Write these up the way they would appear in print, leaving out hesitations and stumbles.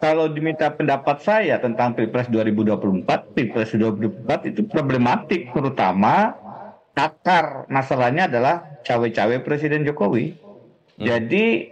kalau diminta pendapat saya tentang Pilpres 2024, Pilpres 2024 itu problematik, terutama akar masalahnya adalah cawe-cawe Presiden Jokowi. Jadi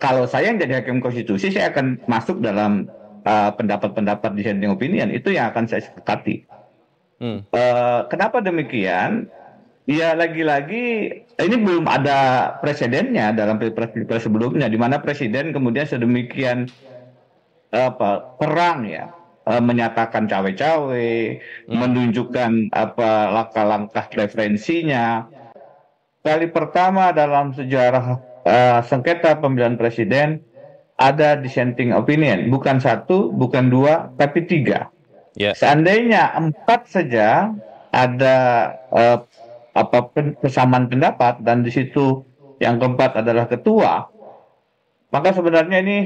kalau saya yang jadi hakim konstitusi, saya akan masuk dalam pendapat-pendapat dissenting opinion itu yang akan saya sepakati. Kenapa demikian? Ya lagi-lagi ini belum ada presidennya dalam pilpres sebelumnya, di mana presiden kemudian sedemikian perang ya, menyatakan cawe-cawe, menunjukkan langkah-langkah preferensinya. Kali pertama dalam sejarah sengketa pemilihan presiden ada dissenting opinion, bukan satu, bukan dua, tapi tiga. Seandainya empat saja ada persamaan pendapat dan di situ yang keempat adalah ketua, maka sebenarnya ini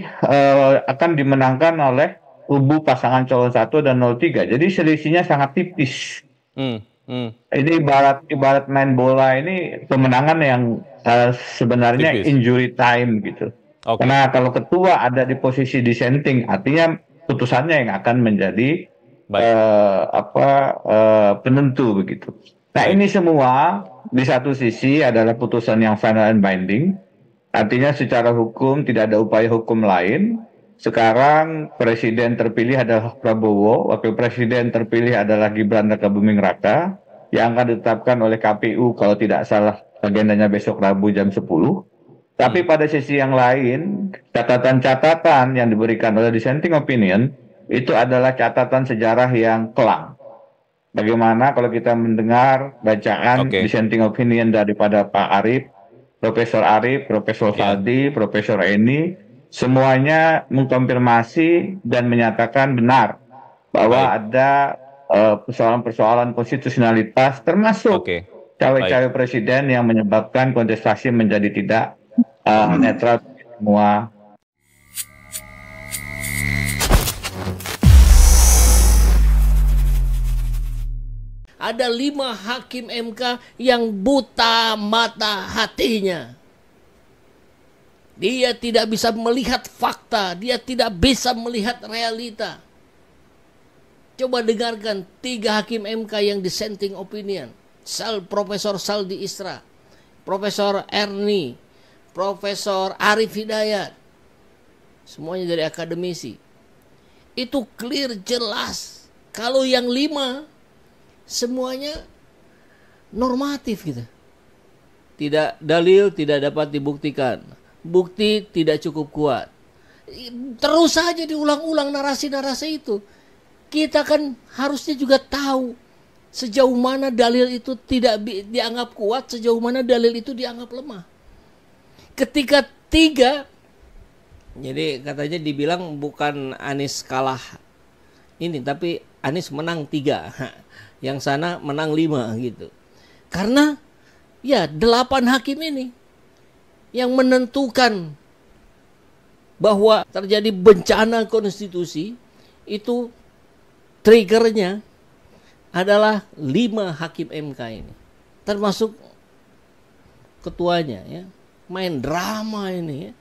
akan dimenangkan oleh kubu pasangan calon 1 dan 03. Jadi selisihnya sangat tipis. Ini ibarat main bola, ini kemenangan yang sebenarnya tipis. Injury time gitu. Karena kalau ketua ada di posisi dissenting, artinya putusannya yang akan menjadi penentu begitu. Nah ini semua di satu sisi adalah putusan yang final and binding, artinya secara hukum tidak ada upaya hukum lain. Sekarang presiden terpilih adalah Prabowo, wakil presiden terpilih adalah Gibran Rakabuming Raka, yang akan ditetapkan oleh KPU kalau tidak salah agendanya besok Rabu jam 10. Tapi pada sisi yang lain, catatan-catatan yang diberikan oleh dissenting opinion itu adalah catatan sejarah yang kelam. Bagaimana kalau kita mendengar bacaan dissenting opinion daripada Pak Arief, Profesor Arief, Profesor Saldi, Profesor Eni, semuanya mengkonfirmasi dan menyatakan benar bahwa ada persoalan-persoalan konstitusionalitas termasuk cawe-cawe presiden yang menyebabkan kontestasi menjadi tidak netral semua. Ada 5 hakim MK yang buta mata hatinya. Dia tidak bisa melihat fakta, dia tidak bisa melihat realita. Coba dengarkan 3 hakim MK yang dissenting opinion. Profesor Saldi Isra, Profesor Erni, Profesor Arief Hidayat. Semuanya dari akademisi. Itu clear, jelas. Kalau yang 5 semuanya normatif gitu. Tidak, dalil tidak dapat dibuktikan. Bukti tidak cukup kuat. Terus saja diulang-ulang narasi-narasi itu. Kita kan harusnya juga tahu sejauh mana dalil itu tidak dianggap kuat, sejauh mana dalil itu dianggap lemah. Ketika 3, jadi katanya dibilang bukan Anies kalah ini, tapi Anies menang 3. Yang sana menang 5 gitu. Karena ya 8 hakim ini yang menentukan bahwa terjadi bencana konstitusi, itu triggernya adalah 5 hakim MK ini. Termasuk ketuanya ya. Main drama ini ya.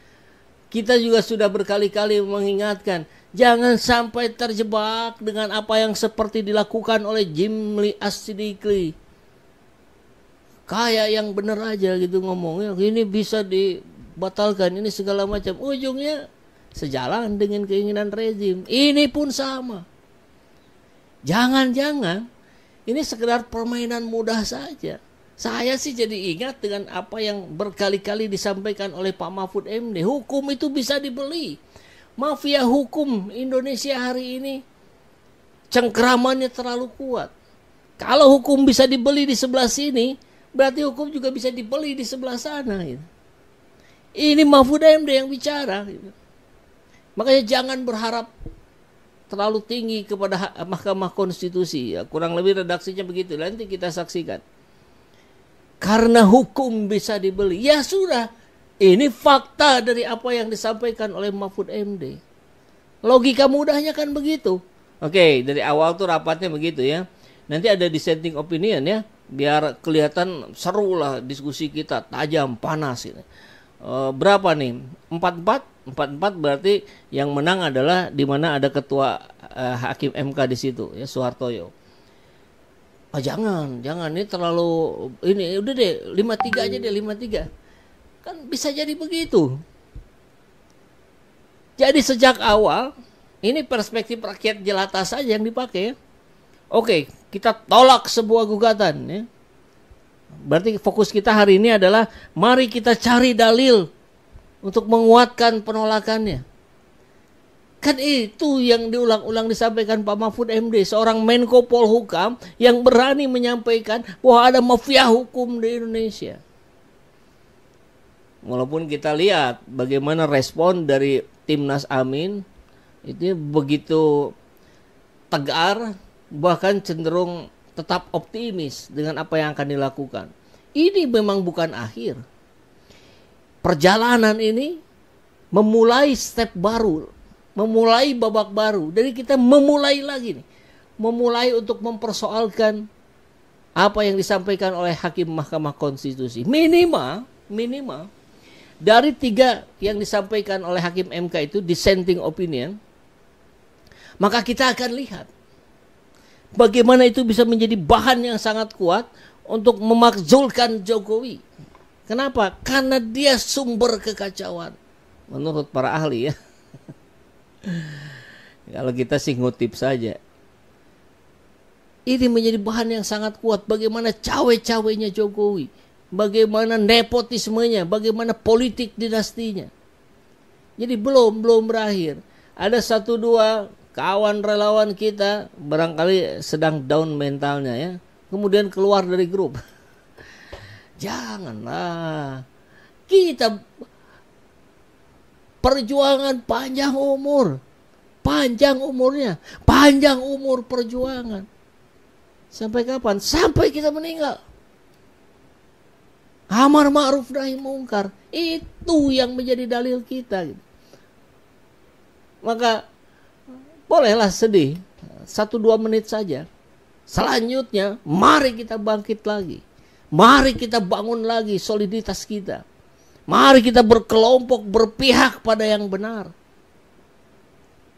Kita juga sudah berkali-kali mengingatkan, jangan sampai terjebak dengan apa yang seperti dilakukan oleh Jimli As-Siddiqi. Kayak yang benar aja gitu ngomongnya, ini bisa dibatalkan, ini segala macam. Ujungnya sejalan dengan keinginan rezim. Ini pun sama. Jangan-jangan ini sekedar permainan mudah saja. Saya sih jadi ingat dengan apa yang berkali-kali disampaikan oleh Pak Mahfud MD. Hukum itu bisa dibeli. Mafia hukum Indonesia hari ini cengkeramannya terlalu kuat. Kalau hukum bisa dibeli di sebelah sini, berarti hukum juga bisa dibeli di sebelah sana. Gitu. Ini Mahfud MD yang bicara. Gitu. Makanya jangan berharap terlalu tinggi kepada Mahkamah Konstitusi. Ya, kurang lebih redaksinya begitu. Nanti kita saksikan. Karena hukum bisa dibeli. Ya sudah. Ini fakta dari apa yang disampaikan oleh Mahfud MD. Logika mudahnya kan begitu. Oke, dari awal tuh rapatnya begitu ya. Nanti ada dissenting opinion ya. Biar kelihatan seru lah diskusi kita. Tajam, panas. Gitu. Berapa nih? 4-4? 4-4 berarti yang menang adalah di mana ada ketua hakim MK di situ ya, Soehartoyo. Oh, jangan ini terlalu ini, udah deh 5-3 aja deh, 5-3. Kan bisa jadi begitu. Jadi sejak awal ini perspektif rakyat jelata saja yang dipakai ya. Oke, kita tolak sebuah gugatan ya. Berarti fokus kita hari ini adalah mari kita cari dalil untuk menguatkan penolakannya. Kan itu yang diulang-ulang disampaikan Pak Mahfud MD, seorang Menko Polhukam yang berani menyampaikan bahwa ada mafia hukum di Indonesia. Walaupun kita lihat bagaimana respon dari Timnas Amin itu begitu tegar, bahkan cenderung tetap optimis dengan apa yang akan dilakukan. Ini memang bukan akhir. Perjalanan ini memulai step baru, memulai babak baru. Jadi kita memulai lagi nih. Memulai untuk mempersoalkan apa yang disampaikan oleh Hakim Mahkamah Konstitusi. Minimal dari 3 yang disampaikan oleh Hakim MK itu dissenting opinion, maka kita akan lihat bagaimana itu bisa menjadi bahan yang sangat kuat untuk memakzulkan Jokowi. Kenapa? Karena dia sumber kekacauan. Menurut para ahli ya. Kalau kita sih ngutip saja. Ini menjadi bahan yang sangat kuat. Bagaimana cawe-cawenya Jokowi. Bagaimana nepotismenya. Bagaimana politik dinastinya. Jadi belum berakhir. Ada 1-2 kawan relawan kita barangkali sedang down mentalnya ya, kemudian keluar dari grup. Janganlah, kita perjuangan panjang umurnya, panjang umur perjuangan. Sampai kapan? Sampai kita meninggal. Amar ma'ruf nahi mungkar, itu yang menjadi dalil kita. Maka bolehlah sedih 1-2 menit saja. Selanjutnya mari kita bangkit lagi. Mari kita bangun lagi soliditas kita. Mari kita berkelompok berpihak pada yang benar.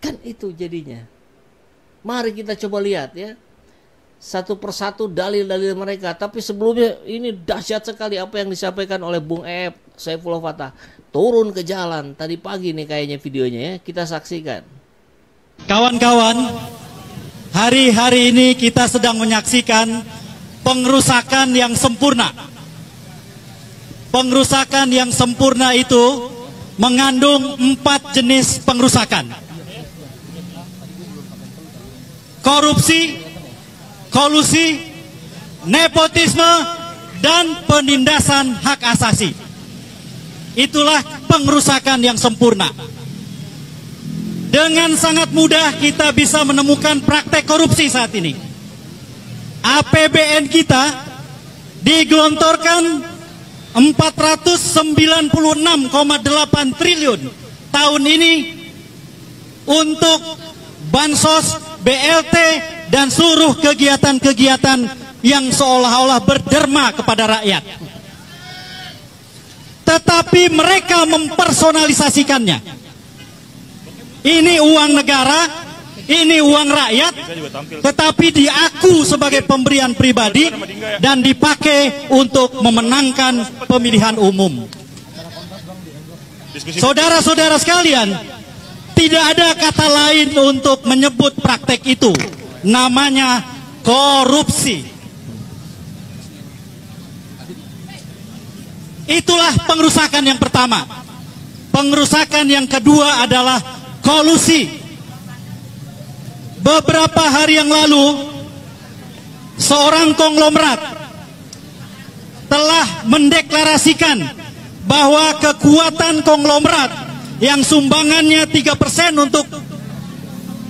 Kan itu jadinya. Mari kita coba lihat ya, satu persatu dalil-dalil mereka. Tapi sebelumnya ini dahsyat sekali apa yang disampaikan oleh Bung Ep Saifullah Fatah. Turun ke jalan tadi pagi nih kayaknya videonya ya, kita saksikan. Kawan-kawan, hari-hari ini kita sedang menyaksikan pengerusakan yang sempurna. Pengerusakan yang sempurna itu mengandung 4 jenis pengerusakan. Korupsi, kolusi, nepotisme, dan penindasan hak asasi. Itulah pengerusakan yang sempurna. Dengan sangat mudah kita bisa menemukan praktek korupsi saat ini. APBN kita digelontorkan 496,8 triliun tahun ini untuk bansos, BLT, dan seluruh kegiatan-kegiatan yang seolah-olah berderma kepada rakyat. Tetapi mereka mempersonalisasikannya. Ini uang negara, ini uang rakyat, tetapi diaku sebagai pemberian pribadi dan dipakai untuk memenangkan pemilihan umum. Saudara-saudara sekalian, tidak ada kata lain untuk menyebut praktek itu. Namanya korupsi. Itulah pengerusakan yang pertama. Pengerusakan yang kedua adalah kolusi. Beberapa hari yang lalu, seorang konglomerat telah mendeklarasikan bahwa kekuatan konglomerat yang sumbangannya 3% untuk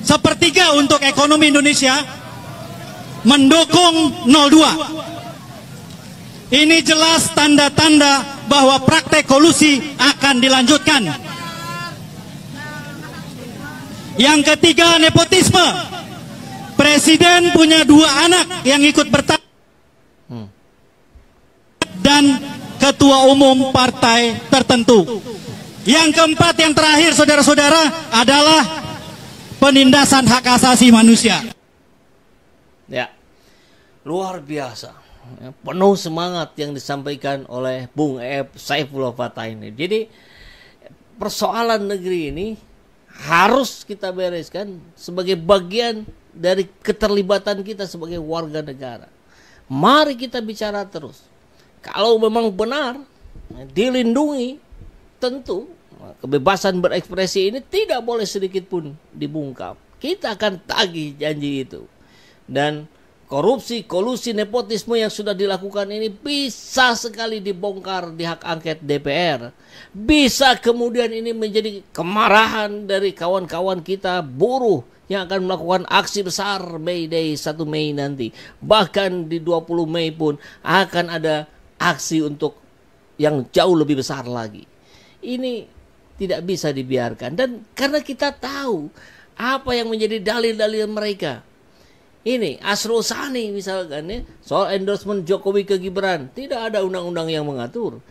1/3 untuk ekonomi Indonesia mendukung 02. Ini jelas tanda-tanda bahwa praktek kolusi akan dilanjutkan. Yang ketiga, nepotisme. Presiden punya 2 anak yang ikut bertanding dan ketua umum partai tertentu. Yang keempat, yang terakhir saudara-saudara adalah penindasan hak asasi manusia. Ya, luar biasa. Ya, penuh semangat yang disampaikan oleh Bung Saifullah Fatah ini. Jadi persoalan negeri ini harus kita bereskan sebagai bagian dari keterlibatan kita sebagai warga negara. Mari kita bicara terus. Kalau memang benar dilindungi, tentu kebebasan berekspresi ini tidak boleh sedikit pun dibungkam. Kita akan tagih janji itu. Dan korupsi, kolusi, nepotisme yang sudah dilakukan ini bisa sekali dibongkar di hak angket DPR. Bisa kemudian ini menjadi kemarahan dari kawan-kawan kita buruh yang akan melakukan aksi besar May Day 1 Mei nanti. Bahkan di 20 Mei pun akan ada aksi untuk yang jauh lebih besar lagi. Ini tidak bisa dibiarkan. Dan karena kita tahu apa yang menjadi dalil-dalil mereka. Ini Asrul Sani misalkan ya, soal endorsement Jokowi ke Gibran, tidak ada undang-undang yang mengatur.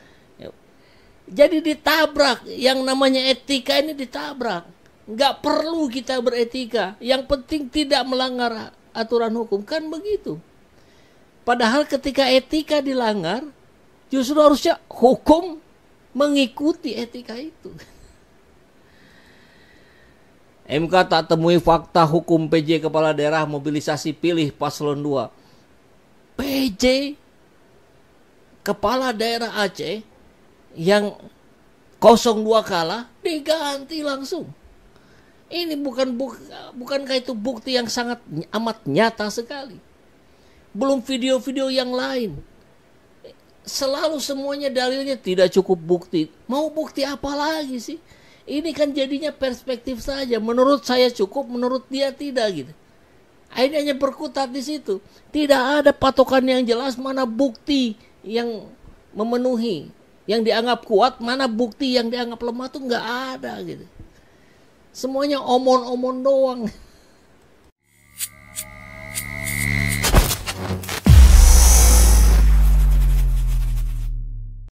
Jadi ditabrak, yang namanya etika ini ditabrak. Nggak perlu kita beretika, yang penting tidak melanggar aturan hukum, kan begitu. Padahal ketika etika dilanggar, justru harusnya hukum mengikuti etika itu. MK tak temui fakta hukum PJ Kepala Daerah mobilisasi pilih paslon 2. PJ Kepala Daerah Aceh yang 02 kalah diganti langsung. Ini bukankah itu bukti yang sangat amat nyata sekali. Belum video-video yang lain. Selalu semuanya dalilnya tidak cukup bukti. Mau bukti apa lagi sih? Ini kan jadinya perspektif saja. Menurut saya cukup, menurut dia tidak gitu. Akhirnya hanya berkutat di situ. Tidak ada patokan yang jelas mana bukti yang memenuhi, yang dianggap kuat, mana bukti yang dianggap lemah tuh nggak ada gitu. Semuanya omon-omon doang.